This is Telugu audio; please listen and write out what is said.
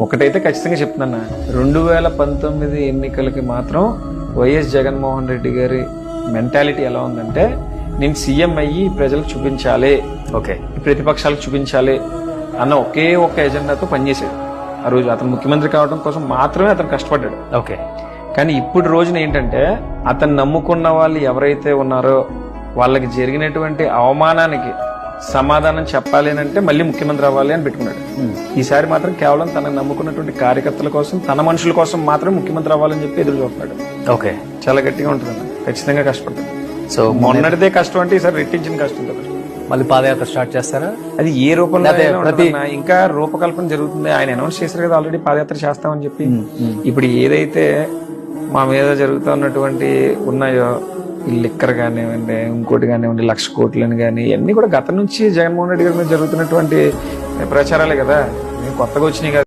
ఒకటైతే ఖచ్చితంగా చెప్తున్నా, 2019 ఎన్నికలకి మాత్రం వైఎస్ జగన్మోహన్ రెడ్డి గారి మెంటాలిటీ ఎలా ఉందంటే, నేను సీఎం అయ్యి ప్రజలకు చూపించాలి, ఓకే, ప్రతిపక్షాలకు చూపించాలి అన్న ఒకే ఒక్క ఎజెండాతో పనిచేశాడు. ఆ రోజు అతను ముఖ్యమంత్రి కావడం కోసం మాత్రమే అతను కష్టపడ్డాడు. ఓకే. కానీ ఇప్పుడు రోజున ఏంటంటే, అతను నమ్ముకున్న వాళ్ళు ఎవరైతే ఉన్నారో వాళ్ళకి జరిగినటువంటి అవమానానికి సమాధానం చెప్పాలి అంటే మళ్ళీ ముఖ్యమంత్రి అవ్వాలి అని పెట్టుకున్నాడు. ఈసారి మాత్రం కేవలం తనకు నమ్ముకున్నటువంటి కార్యకర్తల కోసం, తన మనుషుల కోసం మాత్రం ముఖ్యమంత్రి అవ్వాలని చెప్పి ఎదురు చూస్తున్నాడు. ఓకే, చాలా గట్టిగా ఉంటుంది, ఖచ్చితంగా కష్టపడతాడు. సో మొన్నటిదే కష్టం అంటే ఈసారి రెట్టించిన కష్టంతో కష్టం. మళ్ళీ పాదయాత్ర స్టార్ట్ చేస్తారా? అది ఏ రూపంలో ఇంకా రూపకల్పన జరుగుతుంది. ఆయన అనౌన్స్ చేశారు కదా ఆల్రెడీ పాదయాత్ర చేస్తామని చెప్పి. ఇప్పుడు ఏదైతే మా మీద జరుగుతున్నటువంటి ఉన్నాయో, ఈ లిక్కర్ కానివ్వండి, ఇంకోటి కానివ్వండి, 1,00,000 కోట్లని కానీ, ఇవన్నీ కూడా గతం నుంచి జగన్మోహన్ రెడ్డి గారి మీద జరుగుతున్నటువంటి ప్రచారాలే కదా, కొత్తగా వచ్చినాయి కదా.